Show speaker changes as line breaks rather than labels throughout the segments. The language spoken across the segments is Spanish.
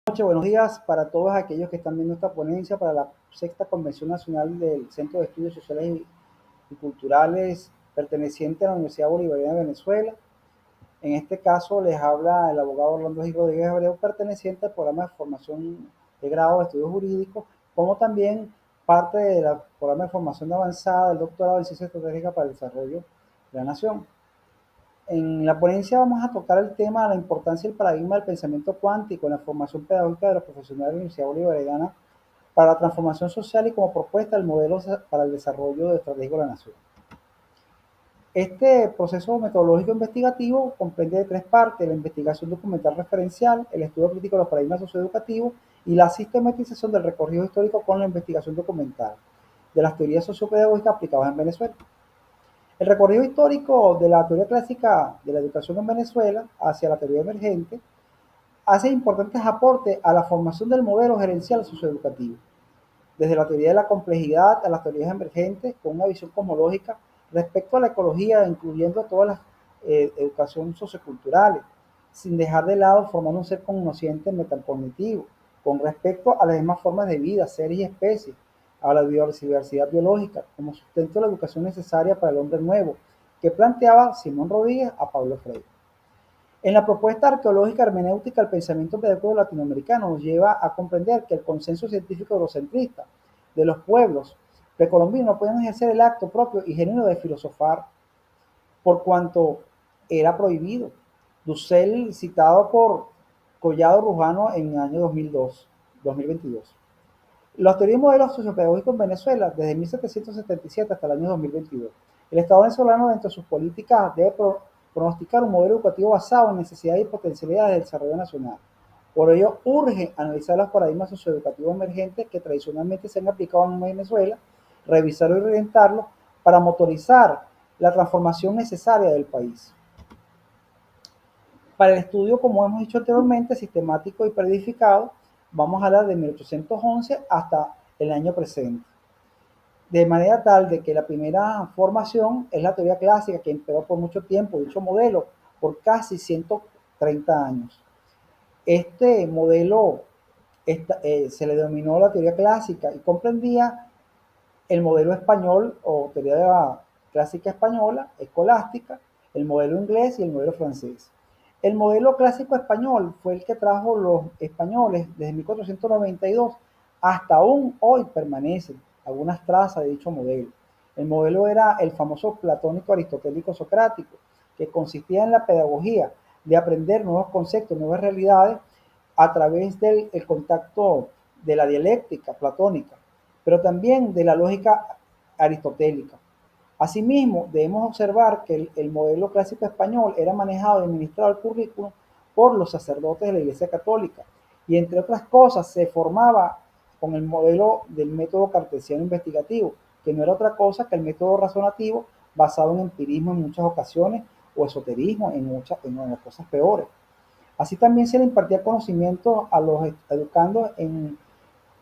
Noches, buenos días para todos aquellos que están viendo esta ponencia para la sexta Convención Nacional del Centro de Estudios Sociales y Culturales perteneciente a la Universidad Bolivariana de Venezuela. En este caso les habla el abogado Orlando Gil Rodríguez Abreu, perteneciente al programa de formación de grado de estudios jurídicos, como también parte del programa de formación avanzada del doctorado en Ciencias Estratégicas para el Desarrollo de la Nación. En la ponencia vamos a tocar el tema de la importancia del paradigma del pensamiento cuántico en la formación pedagógica de los profesionales de la Universidad Bolivariana para la transformación social y como propuesta del modelo para el desarrollo estratégico de la nación. Este proceso metodológico investigativo comprende de tres partes: la investigación documental referencial, el estudio crítico de los paradigmas socioeducativos y la sistematización del recorrido histórico con la investigación documental de las teorías sociopedagógicas aplicadas en Venezuela. El recorrido histórico de la teoría clásica de la educación en Venezuela hacia la teoría emergente hace importantes aportes a la formación del modelo gerencial socioeducativo, desde la teoría de la complejidad a las teorías emergentes, con una visión cosmológica respecto a la ecología, incluyendo todas las educaciones socioculturales, sin dejar de lado formando un ser consciente metacognitivo, con respecto a las demás formas de vida, seres y especies, a la biodiversidad biológica, como sustento de la educación necesaria para el hombre nuevo, que planteaba Simón Rodríguez a Pablo Freire. En la propuesta arqueológica hermenéutica, el pensamiento pedagógico latinoamericano nos lleva a comprender que el consenso científico eurocentrista de los pueblos precolombinos no podían ejercer el acto propio y genuino de filosofar, por cuanto era prohibido. Dussel, citado por Collado Rujano en el año 2022. Los teorías y modelos sociopedagógicos en Venezuela desde 1777 hasta el año 2022. El Estado venezolano, dentro de sus políticas, debe pronosticar un modelo educativo basado en necesidades y potencialidades del desarrollo nacional. Por ello, urge analizar los paradigmas socioeducativos emergentes que tradicionalmente se han aplicado en Venezuela, revisarlos y reorientarlos para motorizar la transformación necesaria del país. Para el estudio, como hemos dicho anteriormente, sistemático y periodificado, vamos a hablar de 1811 hasta el año presente. De manera tal de que la primera formación es la teoría clásica que imperó por mucho tiempo, dicho modelo, por casi 130 años. Este modelo se le denominó la teoría clásica y comprendía el modelo español o teoría clásica española, escolástica, el modelo inglés y el modelo francés. El modelo clásico español fue el que trajo los españoles desde 1492 hasta aún hoy permanecen algunas trazas de dicho modelo. El modelo era el famoso platónico aristotélico socrático, que consistía en la pedagogía de aprender nuevos conceptos, nuevas realidades a través del contacto de la dialéctica platónica, pero también de la lógica aristotélica. Asimismo, debemos observar que el modelo clásico español era manejado y administrado el currículum por los sacerdotes de la Iglesia Católica y, entre otras cosas, se formaba con el modelo del método cartesiano investigativo, que no era otra cosa que el método razonativo basado en empirismo en muchas ocasiones o esoterismo en las cosas peores. Así también se le impartía conocimiento a los educandos en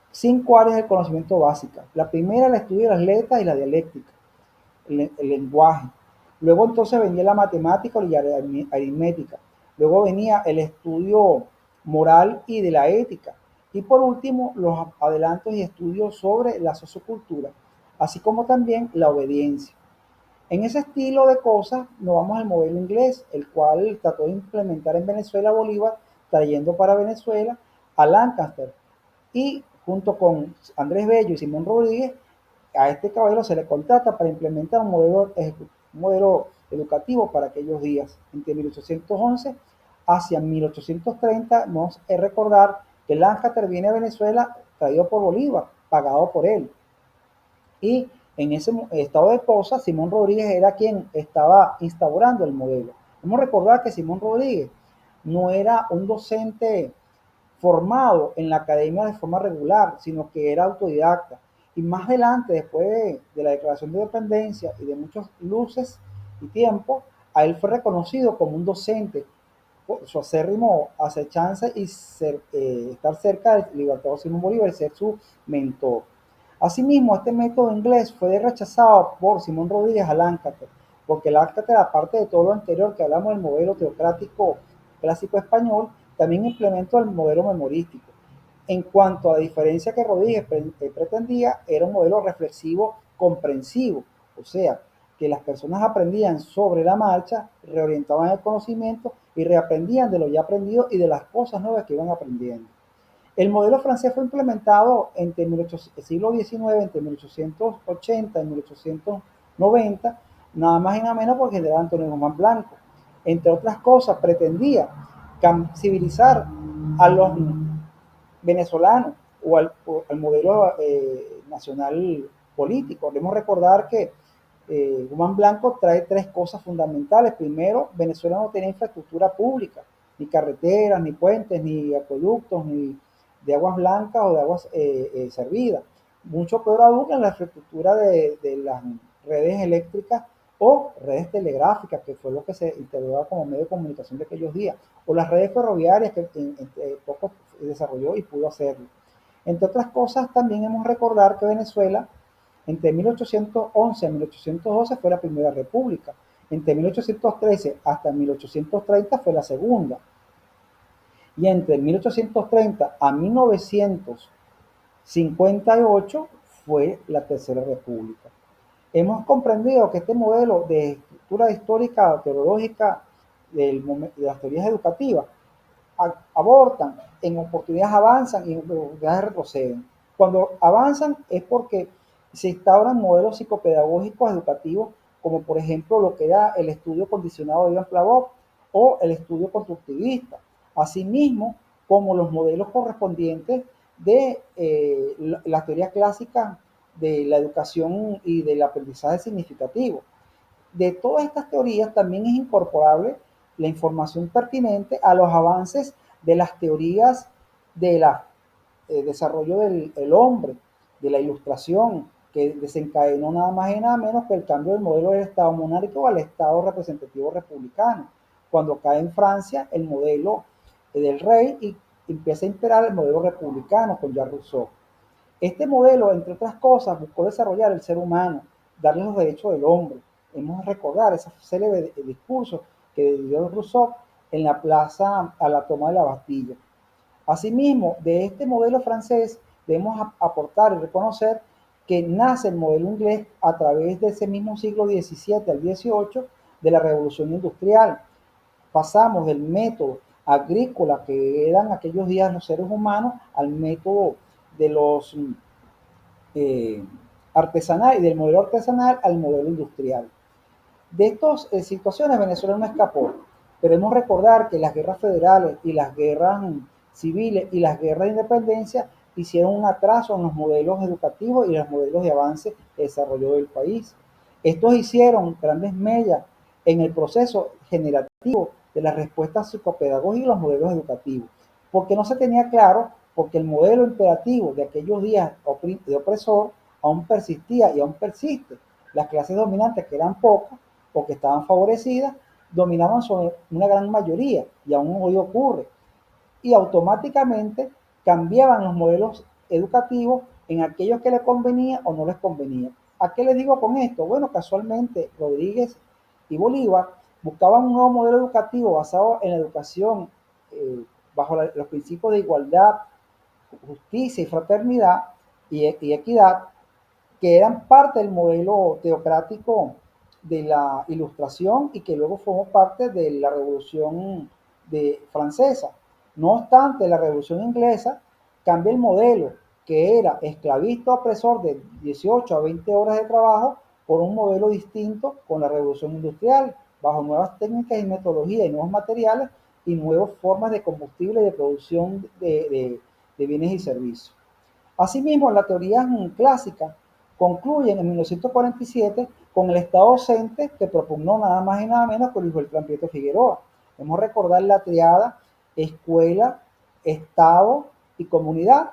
5 áreas del conocimiento básica. La primera, el estudio de las letras y la dialéctica, el lenguaje. Luego entonces venía la matemática y la aritmética. Luego venía el estudio moral y de la ética. Y por último, los adelantos y estudios sobre la sociocultura, así como también la obediencia. En ese estilo de cosas nos vamos al modelo inglés, el cual trató de implementar en Venezuela a Bolívar, trayendo para Venezuela a Lancaster. Y junto con Andrés Bello y Simón Rodríguez, a este caballero se le contrata para implementar un modelo educativo para aquellos días, entre 1811 hacia 1830. Vamos a recordar que Lancaster viene a Venezuela traído por Bolívar, pagado por él. Y en ese estado de cosas, Simón Rodríguez era quien estaba instaurando el modelo. Vamos a recordar que Simón Rodríguez no era un docente formado en la academia de forma regular, sino que era autodidacta. Y más adelante, después de la declaración de independencia y de muchos luces y tiempo, a él fue reconocido como un docente por su acérrimo acechanza y estar cerca del Libertador Simón Bolívar y ser su mentor. Asimismo, este método inglés fue rechazado por Simón Rodríguez a Lancaster, porque Lancaster, aparte de todo lo anterior que hablamos del modelo teocrático clásico español, también implementó el modelo memorístico, En cuanto a la diferencia que Rodríguez pretendía, era un modelo reflexivo comprensivo, o sea, que las personas aprendían sobre la marcha, reorientaban el conocimiento y reaprendían de lo ya aprendido y de las cosas nuevas que iban aprendiendo. El modelo francés fue implementado entre el siglo XIX, entre 1880 y 1890, nada más y nada menos por el general Antonio Guzmán Blanco. Entre otras cosas, pretendía civilizar a los venezolano o al modelo nacional político. Debemos recordar que Guzmán Blanco trae tres cosas fundamentales. Primero, Venezuela no tenía infraestructura pública, ni carreteras, ni puentes, ni acueductos, ni de aguas blancas o de aguas servidas. Mucho peor aún en la infraestructura de las redes eléctricas o redes telegráficas, que fue lo que se integraba como medio de comunicación de aquellos días, o las redes ferroviarias que poco desarrolló y pudo hacerlo. Entre otras cosas, también hemos de recordar que Venezuela, entre 1811 y 1812 fue la primera república, entre 1813 hasta 1830 fue la segunda, y entre 1830 a 1958 fue la tercera república. Hemos comprendido que este modelo de estructura histórica o teológica de las teorías educativas abortan, en oportunidades avanzan y en oportunidades retroceden. Cuando avanzan es porque se instauran modelos psicopedagógicos educativos, como por ejemplo lo que era el estudio condicionado de Ivan Plavov o el estudio constructivista, asimismo como los modelos correspondientes de las teorías clásicas de la educación y del aprendizaje significativo. De todas estas teorías también es incorporable la información pertinente a los avances de las teorías del desarrollo del hombre, de la ilustración, que desencadenó nada más y nada menos que el cambio del modelo del Estado monárquico al Estado representativo republicano, cuando cae en Francia el modelo del rey y empieza a imperar el modelo republicano con Jean Rousseau. Este modelo, entre otras cosas, buscó desarrollar el ser humano, darle los derechos del hombre. Hemos de recordar ese célebre discurso que dio Rousseau en la plaza a la toma de la Bastilla. Asimismo, de este modelo francés debemos aportar y reconocer que nace el modelo inglés a través de ese mismo siglo XVII al XVIII de la Revolución Industrial. Pasamos del método agrícola que eran aquellos días los seres humanos al método de los artesanal y del modelo artesanal al modelo industrial. De estas situaciones Venezuela no escapó, pero debemos recordar que las guerras federales y las guerras civiles y las guerras de independencia hicieron un atraso en los modelos educativos y los modelos de avance y desarrollo del país. Estos hicieron grandes mellas en el proceso generativo de las respuestas psicopedagógicas y los modelos educativos, porque no se tenía claro, porque el modelo imperativo de aquellos días de opresor aún persistía y aún persiste. Las clases dominantes, que eran pocas o que estaban favorecidas, dominaban sobre una gran mayoría, y aún hoy ocurre. Y automáticamente cambiaban los modelos educativos en aquellos que les convenía o no les convenía. ¿A qué les digo con esto? Bueno, casualmente Rodríguez y Bolívar buscaban un nuevo modelo educativo basado en la educación bajo los principios de igualdad, justicia y fraternidad y equidad, que eran parte del modelo teocrático de la Ilustración y que luego formó parte de la Revolución Francesa. No obstante, la Revolución Inglesa cambia el modelo, que era esclavista opresor de 18 a 20 horas de trabajo, por un modelo distinto con la Revolución Industrial, bajo nuevas técnicas y metodologías y nuevos materiales y nuevas formas de combustible y de producción de bienes y servicios. Asimismo, la teoría clásica concluyen en 1947 con el Estado docente que propugnó nada más y nada menos que Luis Beltrán Prieto Figueroa. Debemos recordar la triada escuela, Estado y comunidad.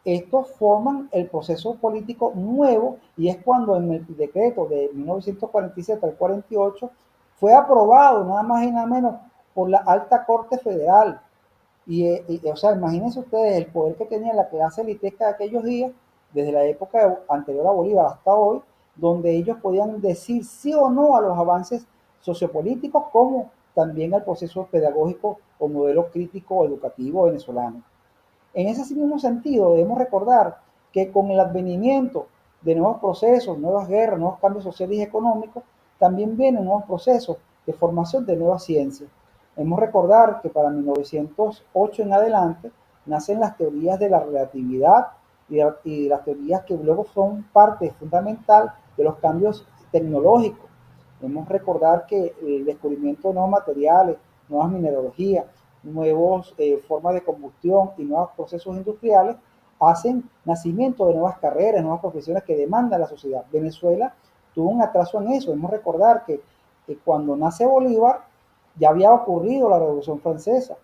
Estos forman el proceso político nuevo y es cuando en el decreto de 1947 al 48 fue aprobado nada más y nada menos por la Alta Corte Federal. O sea, imagínense ustedes el poder que tenía la clase elitesca de aquellos días, desde la época anterior a Bolívar hasta hoy, donde ellos podían decir sí o no a los avances sociopolíticos, como también al proceso pedagógico o modelo crítico educativo venezolano. En ese mismo sentido, debemos recordar que con el advenimiento de nuevos procesos, nuevas guerras, nuevos cambios sociales y económicos, también vienen nuevos procesos de formación de nuevas ciencias. Debemos recordar que para 1908 en adelante nacen las teorías de la relatividad y las teorías que luego son parte fundamental de los cambios tecnológicos. Debemos recordar que el descubrimiento de nuevos materiales, nuevas mineralogías, nuevas formas de combustión y nuevos procesos industriales hacen nacimiento de nuevas carreras, nuevas profesiones que demanda la sociedad. Venezuela tuvo un atraso en eso. Debemos recordar que cuando nace Bolívar ya había ocurrido la Revolución Francesa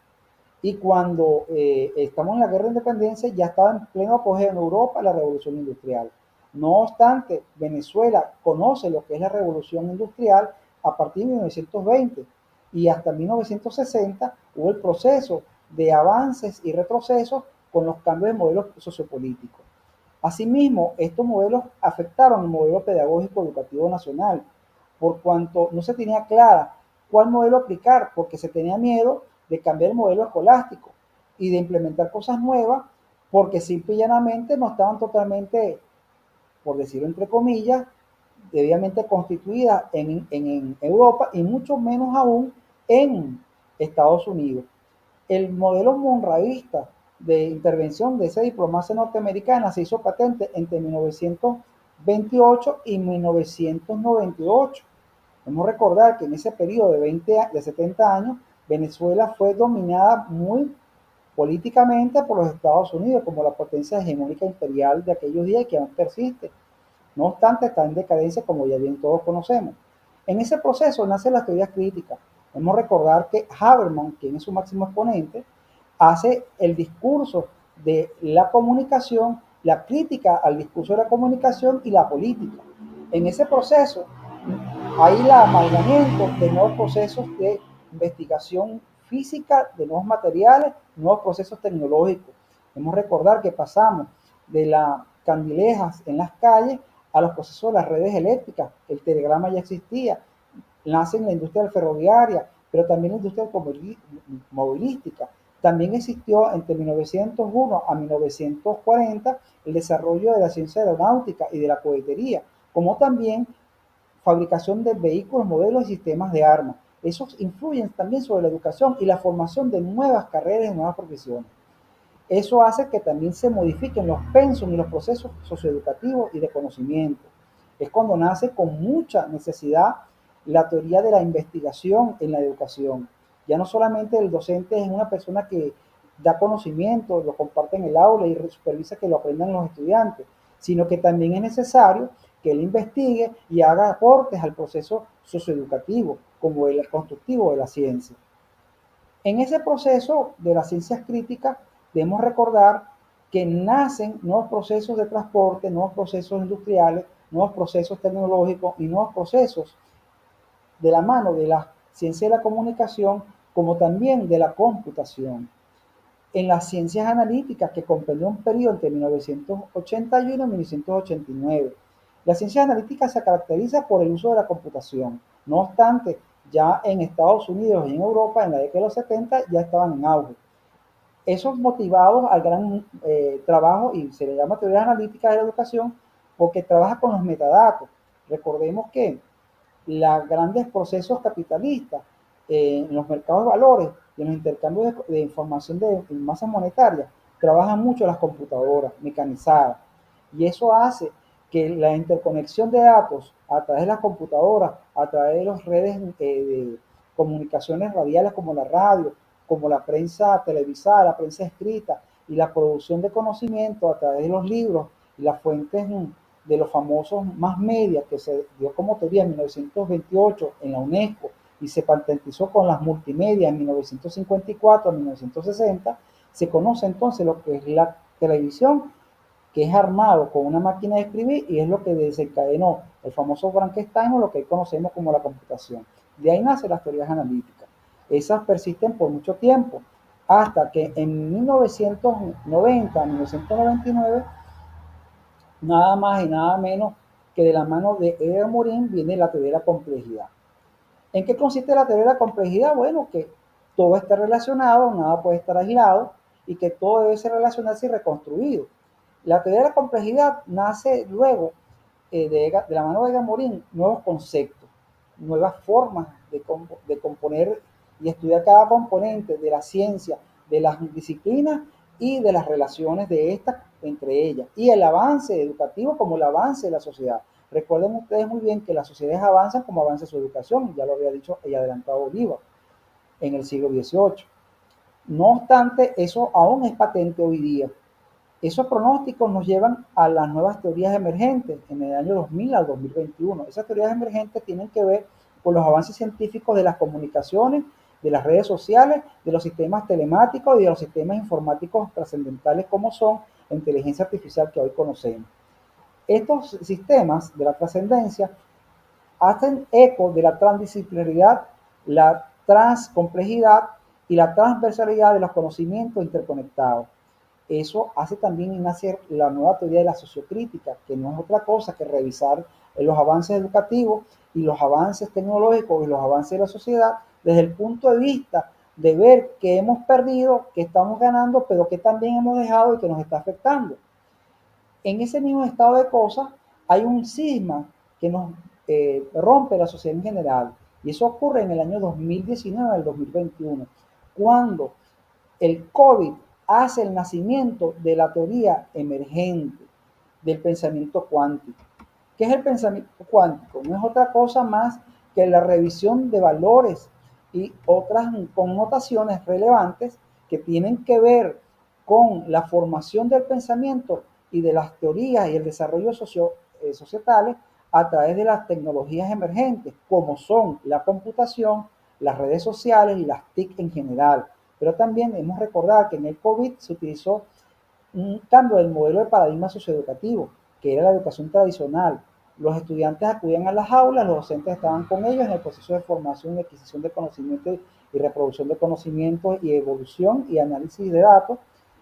y cuando estamos en la guerra de independencia ya estaba en pleno apogeo en Europa la revolución industrial. No obstante, Venezuela conoce lo que es la revolución industrial a partir de 1920 y hasta 1960 hubo el proceso de avances y retrocesos con los cambios de modelos sociopolíticos. Asimismo, estos modelos afectaron el modelo pedagógico educativo nacional, por cuanto no se tenía clara cuál modelo aplicar, porque se tenía miedo de cambiar el modelo escolástico y de implementar cosas nuevas, porque simple y llanamente no estaban totalmente, por decirlo entre comillas, debidamente constituidas en Europa y mucho menos aún en Estados Unidos. El modelo monroeísta de intervención de esa diplomacia norteamericana se hizo patente entre 1928 y 1998. Debemos recordar que en ese periodo de 70 años, Venezuela fue dominada muy políticamente por los Estados Unidos como la potencia hegemónica imperial de aquellos días que aún persiste. No obstante, está en decadencia como ya bien todos conocemos. En ese proceso nacen las teorías críticas. Debemos recordar que Habermas, quien es su máximo exponente, hace el discurso de la comunicación, la crítica al discurso de la comunicación y la política. En ese proceso hay el amalgamiento de nuevos procesos de investigación física, de nuevos materiales, nuevos procesos tecnológicos. Debemos recordar que pasamos de las candilejas en las calles a los procesos de las redes eléctricas. El telegrama ya existía, nace en la industria ferroviaria, pero también la industria movilística. También existió entre 1901 a 1940 el desarrollo de la ciencia aeronáutica y de la cohetería, como también fabricación de vehículos, modelos y sistemas de armas. Esos influyen también sobre la educación y la formación de nuevas carreras y nuevas profesiones. Eso hace que también se modifiquen los pensos y los procesos socioeducativos y de conocimiento. Es cuando nace con mucha necesidad la teoría de la investigación en la educación. Ya no solamente el docente es una persona que da conocimiento, lo comparte en el aula y supervisa que lo aprendan los estudiantes, sino que también es necesario que él investigue y haga aportes al proceso socioeducativo, como el constructivo de la ciencia. En ese proceso de las ciencias críticas debemos recordar que nacen nuevos procesos de transporte, nuevos procesos industriales, nuevos procesos tecnológicos y nuevos procesos de la mano de la ciencia de la comunicación como también de la computación. En las ciencias analíticas, que comprendió un periodo entre 1981 y 1989. La ciencia analítica se caracteriza por el uso de la computación. No obstante, ya en Estados Unidos y en Europa, en la década de los 70, ya estaban en auge. Esos motivados al gran trabajo, y se le llama teoría analítica de la educación, porque trabaja con los metadatos. Recordemos que los grandes procesos capitalistas en los mercados de valores y en los intercambios de información de masa monetaria trabajan mucho las computadoras mecanizadas y eso hace que la interconexión de datos a través de las computadoras, a través de las redes de comunicaciones radiales como la radio, como la prensa televisada, la prensa escrita y la producción de conocimiento a través de los libros y las fuentes de los famosos más media que se dio como teoría en 1928 en la UNESCO y se patentizó con las multimedia en 1954 a 1960, se conoce entonces lo que es la televisión, que es armado con una máquina de escribir y es lo que desencadenó el famoso Frankenstein o lo que conocemos como la computación. De ahí nacen las teorías analíticas. Esas persisten por mucho tiempo, hasta que en 1990, 1999, nada más y nada menos que de la mano de Edgar Morin viene la teoría de la complejidad. ¿En qué consiste la teoría de la complejidad? Bueno, que todo está relacionado, nada puede estar aislado y que todo debe ser relacionarse y reconstruido. La teoría de la complejidad nace luego de la mano de Gamorín nuevos conceptos, nuevas formas de componer y estudiar cada componente de la ciencia, de las disciplinas y de las relaciones de estas entre ellas, y el avance educativo como el avance de la sociedad. Recuerden ustedes muy bien que las sociedades avanzan como avanza su educación, ya lo había dicho y adelantado Bolívar en el siglo XVIII. No obstante, eso aún es patente hoy día. Esos pronósticos nos llevan a las nuevas teorías emergentes en el año 2000 al 2021. Esas teorías emergentes tienen que ver con los avances científicos de las comunicaciones, de las redes sociales, de los sistemas telemáticos y de los sistemas informáticos trascendentales como son la inteligencia artificial que hoy conocemos. Estos sistemas de la trascendencia hacen eco de la transdisciplinaridad, la transcomplejidad y la transversalidad de los conocimientos interconectados. Eso hace también nacer la nueva teoría de la sociocrítica, que no es otra cosa que revisar los avances educativos y los avances tecnológicos y los avances de la sociedad desde el punto de vista de ver qué hemos perdido, qué estamos ganando, pero qué también hemos dejado y que nos está afectando. En ese mismo estado de cosas hay un cisma que nos rompe la sociedad en general. Y eso ocurre en el año 2019 al 2021, cuando el COVID hace el nacimiento de la teoría emergente del pensamiento cuántico. ¿Qué es el pensamiento cuántico? No es otra cosa más que la revisión de valores y otras connotaciones relevantes que tienen que ver con la formación del pensamiento y de las teorías y el desarrollo societales a través de las tecnologías emergentes, como son la computación, las redes sociales y las TIC en general. Pero también debemos recordar que en el COVID se utilizó un cambio del modelo de paradigma socioeducativo, que era la educación tradicional. Los estudiantes acudían a las aulas, los docentes estaban con ellos en el proceso de formación y adquisición de conocimientos y reproducción de conocimientos y evolución y análisis de datos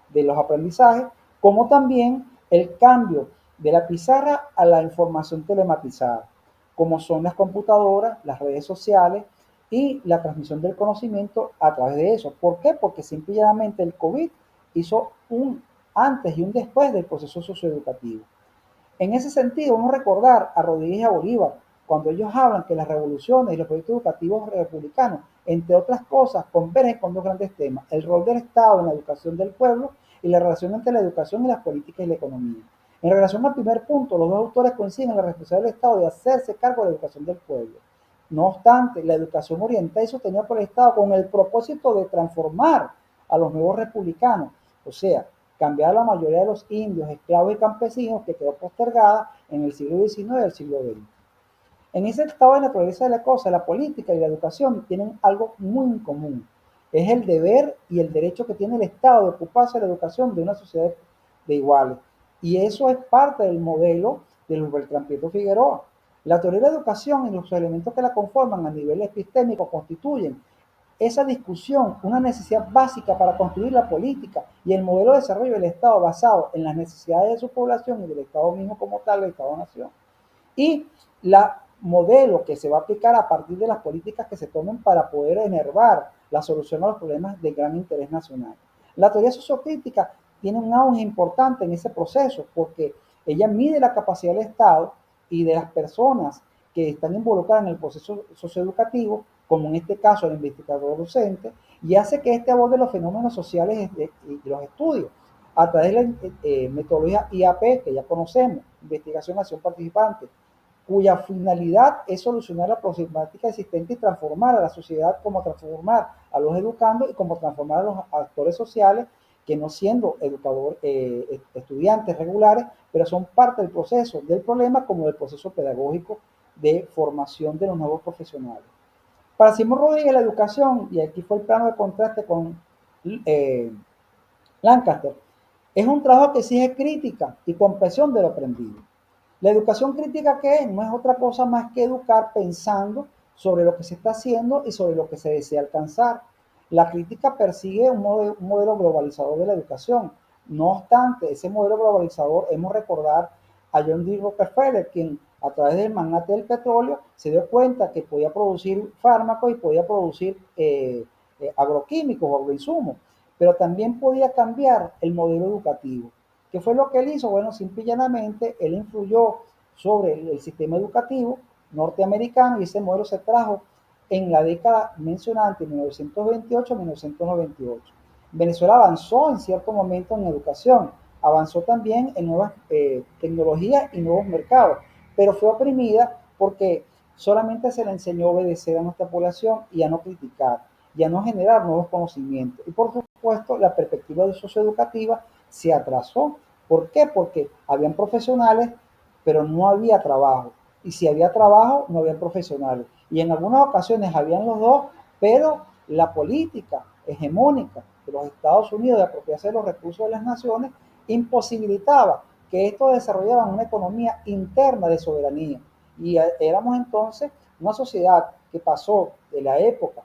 de los aprendizajes, como también el cambio de la pizarra a la información telematizada, como son las computadoras, las redes sociales y la transmisión del conocimiento a través de eso. ¿Por qué? Porque simplemente el COVID hizo un antes y un después del proceso socioeducativo. En ese sentido, vamos a recordar a Rodríguez y a Bolívar, cuando ellos hablan que las revoluciones y los proyectos educativos republicanos, entre otras cosas, convergen con dos grandes temas: el rol del Estado en la educación del pueblo y la relación entre la educación y las políticas y la economía. En relación al primer punto, los dos autores coinciden en la responsabilidad del Estado de hacerse cargo de la educación del pueblo. No obstante, la educación orientada y sostenida por el Estado con el propósito de transformar a los nuevos republicanos, o sea, cambiar la mayoría de los indios, esclavos y campesinos que quedó postergada en el siglo XIX y el siglo XX. En ese estado de naturaleza de la cosa, la política y la educación tienen algo muy en común. Es el deber y el derecho que tiene el Estado de ocuparse de la educación de una sociedad de iguales. Y eso es parte del modelo de Luis Beltrán Prieto Figueroa. La teoría de la educación y los elementos que la conforman a nivel epistémico constituyen esa discusión una necesidad básica para construir la política y el modelo de desarrollo del Estado basado en las necesidades de su población y del Estado mismo como tal, el Estado-Nación. Y la modelo que se va a aplicar a partir de las políticas que se tomen para poder enervar la solución a los problemas de gran interés nacional. La teoría sociocrítica tiene un auge importante en ese proceso porque ella mide la capacidad del Estado y de las personas que están involucradas en el proceso socioeducativo, como en este caso el investigador docente, y hace que este aborde los fenómenos sociales y los estudios a través de la metodología IAP, que ya conocemos, investigación, acción, participante, cuya finalidad es solucionar la problemática existente y transformar a la sociedad, como transformar a los educandos y como transformar a los actores sociales que no siendo estudiantes regulares, pero son parte del proceso del problema como del proceso pedagógico de formación de los nuevos profesionales. Para Simón Rodríguez, la educación, y aquí fue el plano de contraste con eh, Lancaster, es un trabajo que exige crítica y comprensión de lo aprendido. La educación crítica, ¿qué es? No es otra cosa más que educar pensando sobre lo que se está haciendo y sobre lo que se desea alcanzar. La crítica persigue un modelo globalizador de la educación. No obstante, ese modelo globalizador, hemos de recordar a John D. Rockefeller, quien a través del magnate del petróleo se dio cuenta que podía producir fármacos y podía producir agroquímicos o agroinsumos, pero también podía cambiar el modelo educativo. ¿Qué fue lo que él hizo? Bueno, simple y llanamente, él influyó sobre el sistema educativo norteamericano y ese modelo se trajo en la década mencionada, entre 1928 y 1998. Venezuela avanzó en cierto momento en educación, avanzó también en nuevas tecnologías y nuevos mercados, pero fue oprimida porque solamente se le enseñó a obedecer a nuestra población y a no criticar, y a no generar nuevos conocimientos. Y por supuesto, la perspectiva socioeducativa se atrasó. ¿Por qué? Porque habían profesionales, pero no había trabajo. Y si había trabajo, no había profesionales. Y en algunas ocasiones habían los dos, pero la política hegemónica de los Estados Unidos de apropiarse de los recursos de las naciones imposibilitaba que estos desarrollaran una economía interna de soberanía. Y éramos entonces una sociedad que pasó de la época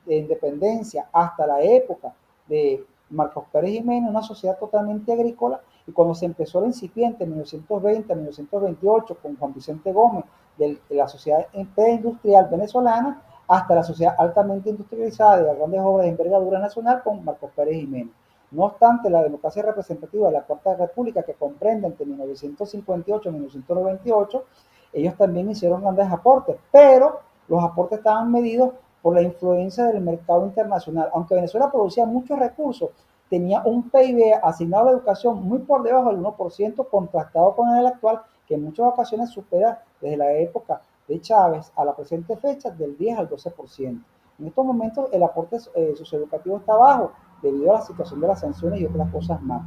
de independencia hasta la época de Marcos Pérez Jiménez, una sociedad totalmente agrícola, y cuando se empezó el incipiente en 1920, 1928, con Juan Vicente Gómez, de la sociedad preindustrial venezolana, hasta la sociedad altamente industrializada de las grandes obras de envergadura nacional con Marcos Pérez Jiménez. No obstante, la democracia representativa de la Cuarta República, que comprende entre 1958 y 1998, ellos también hicieron grandes aportes, pero los aportes estaban medidos por la influencia del mercado internacional. Aunque Venezuela producía muchos recursos, tenía un PIB asignado a la educación muy por debajo del 1%, contrastado con el actual, que en muchas ocasiones supera desde la época de Chávez a la presente fecha del 10 al 12%. En estos momentos el aporte socioeducativo está bajo debido a la situación de las sanciones y otras cosas más.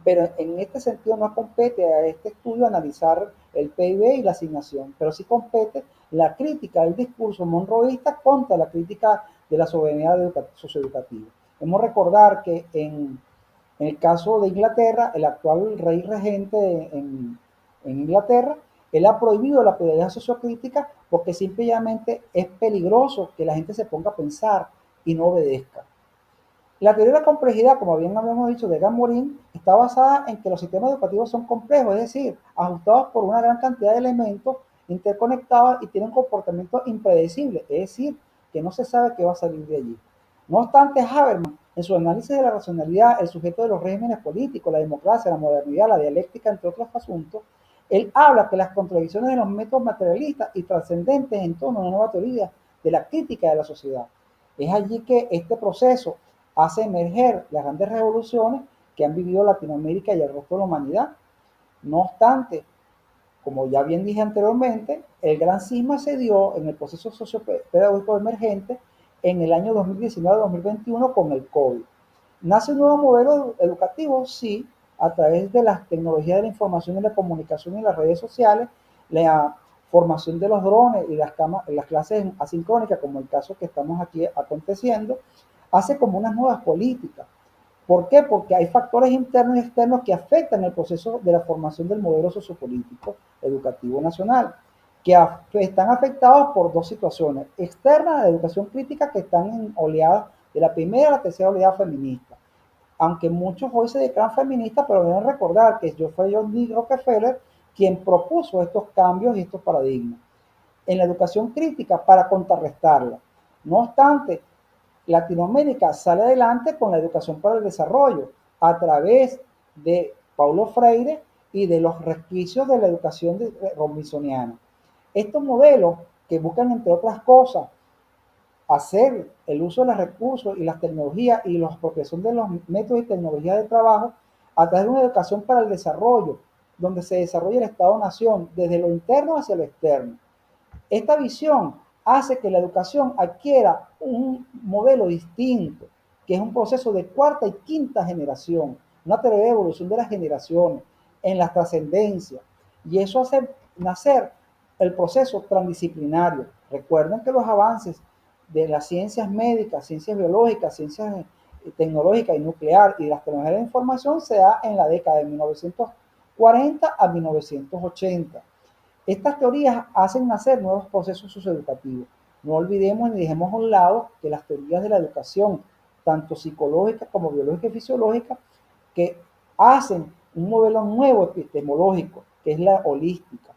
Pero en este sentido no compete a este estudio analizar el PIB y la asignación, pero sí compete la crítica del discurso monroísta contra la crítica de la soberanía socioeducativa. Debemos recordar que en el caso de Inglaterra, el actual rey regente en Inglaterra, él ha prohibido la pedagogía sociocrítica porque simplemente es peligroso que la gente se ponga a pensar y no obedezca. La teoría de la complejidad, como bien habíamos dicho, de Gamorin, está basada en que los sistemas educativos son complejos, es decir, ajustados por una gran cantidad de elementos interconectados y tienen comportamientos impredecibles, es decir, que no se sabe qué va a salir de allí. No obstante, Habermas, en su análisis de la racionalidad, el sujeto de los regímenes políticos, la democracia, la modernidad, la dialéctica, entre otros asuntos, él habla que las contradicciones de los métodos materialistas y trascendentes en torno a una nueva teoría de la crítica de la sociedad. Es allí que este proceso hace emerger las grandes revoluciones que han vivido Latinoamérica y el resto de la humanidad. No obstante, como ya bien dije anteriormente, el gran cisma se dio en el proceso sociopedagógico emergente en el año 2019-2021 con el COVID. ¿Nace un nuevo modelo educativo? Sí, a través de las tecnologías de la información y la comunicación y las redes sociales, la formación de los drones y las clases asincrónicas, como el caso que estamos aquí aconteciendo, hace como unas nuevas políticas. ¿Por qué? Porque hay factores internos y externos que afectan el proceso de la formación del modelo sociopolítico educativo nacional, que están afectados por dos situaciones externas de educación crítica que están en oleadas de la primera a la tercera oleada feminista. Aunque muchos hoy se declaran feministas, pero deben recordar que fue John D. Rockefeller quien propuso estos cambios y estos paradigmas en la educación crítica para contrarrestarla. No obstante, Latinoamérica sale adelante con la educación para el desarrollo a través de Paulo Freire y de los resquicios de la educación robinsoniana. Estos modelos que buscan, entre otras cosas, hacer el uso de los recursos y las tecnologías y la apropiación de los métodos y tecnologías de trabajo a través de una educación para el desarrollo, donde se desarrolla el Estado-Nación desde lo interno hacia lo externo. Esta visión hace que la educación adquiera un modelo distinto, que es un proceso de cuarta y quinta generación, una teoría de evolución de las generaciones, en la trascendencia. Y eso hace nacer el proceso transdisciplinario. Recuerden que los avances de las ciencias médicas, ciencias biológicas, ciencias tecnológicas y nuclear y las tecnologías de la información se da en la década de 1940 a 1980. Estas teorías hacen nacer nuevos procesos socioeducativos. No olvidemos ni dejemos a un lado que las teorías de la educación, tanto psicológica como biológica y fisiológica, que hacen un modelo nuevo epistemológico, que es la holística.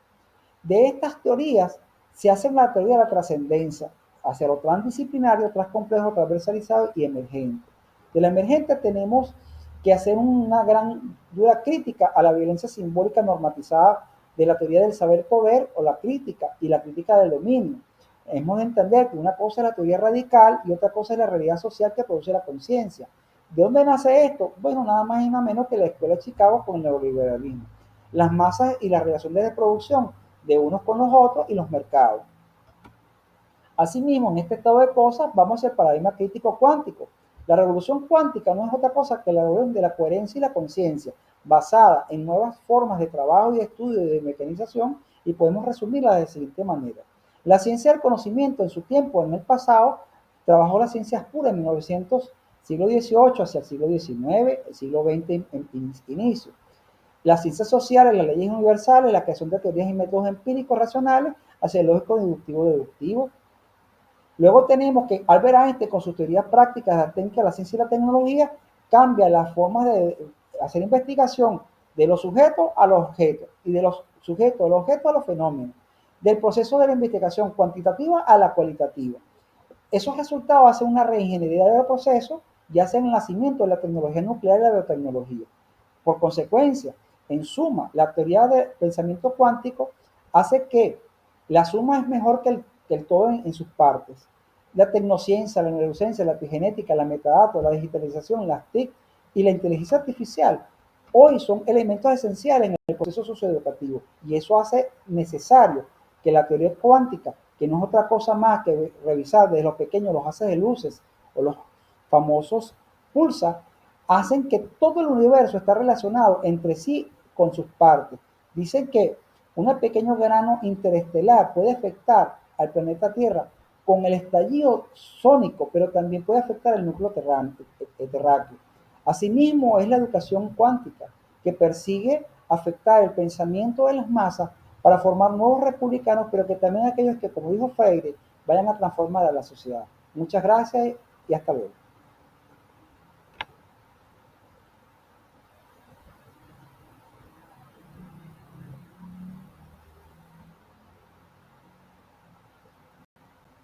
De estas teorías se hace la teoría de la trascendencia, hacia lo transdisciplinario, transcomplejo, transversalizado y emergente. De la emergente tenemos que hacer una gran dura crítica a la violencia simbólica normatizada de la teoría del saber-poder o la crítica y la crítica del dominio. Hemos de entender que una cosa es la teoría radical y otra cosa es la realidad social que produce la conciencia. ¿De dónde nace esto? Bueno, nada más y nada menos que la Escuela de Chicago con el neoliberalismo. Las masas y la relación de reproducción de unos con los otros y los mercados. Asimismo, en este estado de cosas, vamos al paradigma crítico cuántico. La revolución cuántica no es otra cosa que la revolución de la coherencia y la conciencia, basada en nuevas formas de trabajo y de estudio y de mecanización, y podemos resumirla de la siguiente manera. La ciencia del conocimiento en su tiempo, en el pasado, trabajó las ciencias puras en 1900, siglo XVIII hacia el siglo XIX, el siglo XX en inicio. Las ciencias sociales, las leyes universales, la creación de teorías y métodos empíricos racionales hacia el lógico deductivo. Luego tenemos que Albert Einstein, con sus teorías prácticas de la técnica, la ciencia y la tecnología, cambia las formas de hacer investigación de los sujetos a los objetos y de los sujetos a los objetos a los fenómenos, del proceso de la investigación cuantitativa a la cualitativa. Esos resultados hacen una reingeniería del proceso y hacen el nacimiento de la tecnología nuclear y la biotecnología. Por consecuencia, en suma, la teoría del pensamiento cuántico hace que la suma es mejor que el todo en sus partes. La tecnociencia, la neurociencia, la epigenética, la metadatos, la digitalización, las TIC y la inteligencia artificial hoy son elementos esenciales en el proceso socioeducativo y eso hace necesario que la teoría cuántica, que no es otra cosa más que revisar desde los pequeños los haces de luces o los famosos pulsar, hacen que todo el universo está relacionado entre sí con sus partes. Dicen que un pequeño grano interestelar puede afectar al planeta Tierra con el estallido sónico, pero también puede afectar el núcleo terráqueo. Asimismo, es la educación cuántica, que persigue afectar el pensamiento de las masas para formar nuevos republicanos, pero que también aquellos que, como dijo Freire, vayan a transformar a la sociedad. Muchas gracias y hasta luego.